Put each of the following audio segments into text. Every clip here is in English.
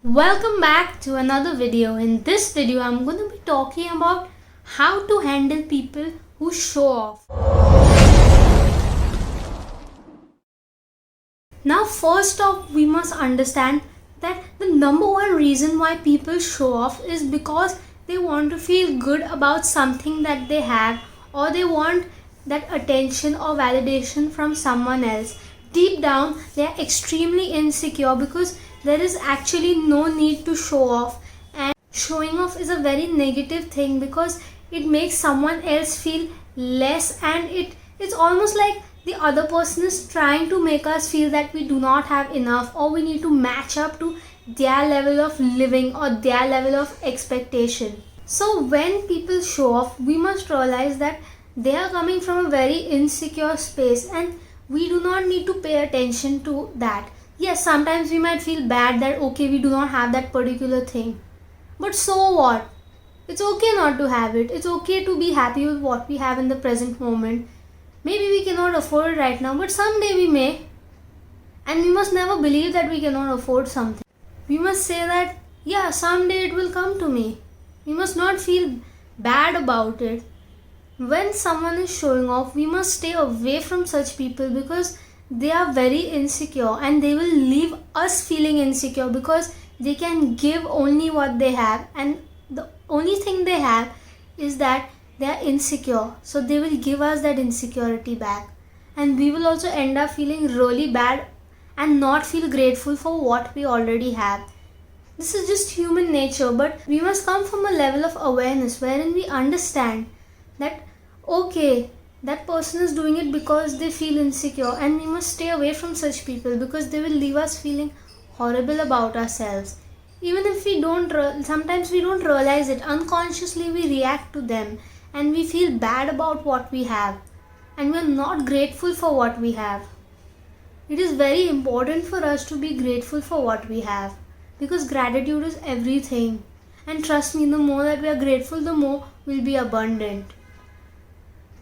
Welcome back to another video. In this video, I'm going to be talking about how to handle people who show off. Now, first off, we must understand that the number one reason why people show off is because they want to feel good about something that they have, or they want that attention or validation from someone else. Deep down, they are extremely insecure because there is actually no need to show off, and showing off is a very negative thing because it makes someone else feel less, and it's almost like the other person is trying to make us feel that we do not have enough, or we need to match up to their level of living or their level of expectation. So when people show off, we must realize that they are coming from a very insecure space, and we do not need to pay attention to that. Yes, sometimes we might feel bad that okay, we do not have that particular thing. But so what? It's okay not to have it. It's okay to be happy with what we have in the present moment. Maybe we cannot afford it right now, but someday we may. And we must never believe that we cannot afford something. We must say that, yeah, someday it will come to me. We must not feel bad about it. When someone is showing off, we must stay away from such people because they are very insecure, and they will leave us feeling insecure because they can give only what they have, and the only thing they have is that they are insecure. So they will give us that insecurity back, and we will also end up feeling really bad and not feel grateful for what we already have. This is just human nature, but we must come from a level of awareness wherein we understand that okay, that person is doing it because they feel insecure, and we must stay away from such people because they will leave us feeling horrible about ourselves. Even if we don't, sometimes we don't realize it, unconsciously we react to them and we feel bad about what we have, and we are not grateful for what we have. It is very important for us to be grateful for what we have because gratitude is everything. And trust me, the more that we are grateful, the more we'll be abundant.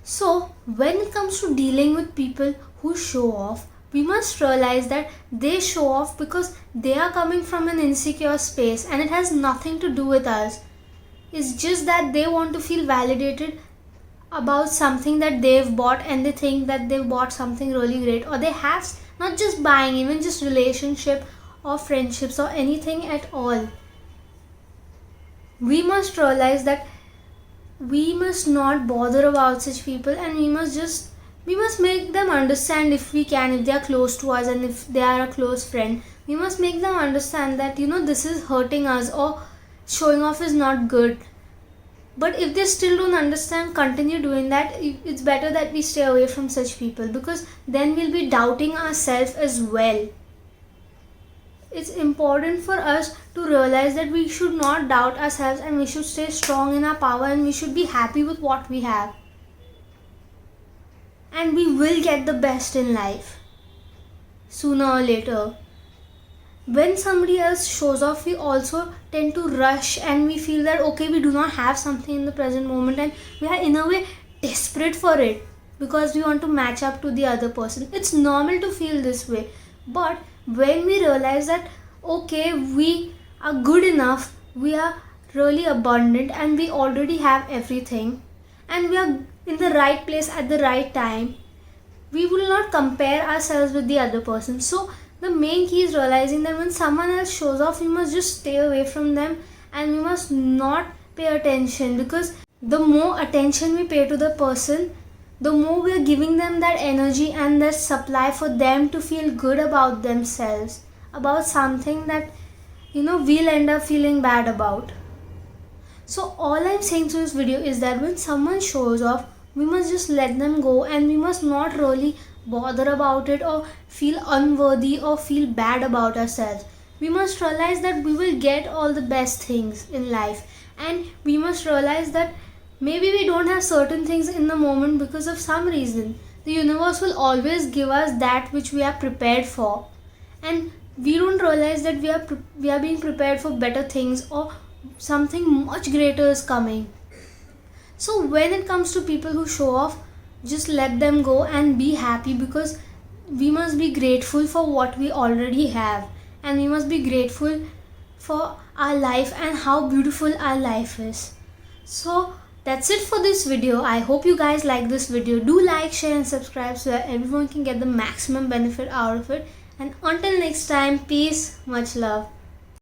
So, when it comes to dealing with people who show off, we must realize that they show off because they are coming from an insecure space, and it has nothing to do with us. It's just that they want to feel validated about something that they've bought, and they think that they've bought something really great, or they have not just buying, even just relationship or friendships or anything at all. We must realize that we must not bother about such people, and we must make them understand if we can, if they are close to us and if they are a close friend. We must make them understand that this is hurting us, or showing off is not good. But if they still don't understand, continue doing that. It's better that we stay away from such people because then we'll be doubting ourselves as well. It's important for us to realize that we should not doubt ourselves, and we should stay strong in our power, and we should be happy with what we have. And we will get the best in life sooner or later. When somebody else shows off, we also tend to rush, and we feel that okay, we do not have something in the present moment, and we are in a way desperate for it because we want to match up to the other person. It's normal to feel this way, but when we realize that okay, we are good enough, we are really abundant, and we already have everything, and we are in the right place at the right time, we will not compare ourselves with the other person. So the main key is realizing that when someone else shows off, we must just stay away from them, and we must not pay attention, because the more attention we pay to the person, the more we are giving them that energy and that supply for them to feel good about themselves, about something that we'll end up feeling bad about. So all I'm saying through this video is that when someone shows off, we must just let them go, and we must not really bother about it or feel unworthy or feel bad about ourselves. We must realize that we will get all the best things in life, and we must realize that maybe we don't have certain things in the moment because of some reason. The universe will always give us that which we are prepared for, and we don't realize that we are being prepared for better things, or something much greater is coming. So when it comes to people who show off, just let them go and be happy, because we must be grateful for what we already have, and we must be grateful for our life and how beautiful our life is. So that's it for this video. I hope you guys like this video. Do like, share and subscribe so that everyone can get the maximum benefit out of it. And until next time, peace, much love.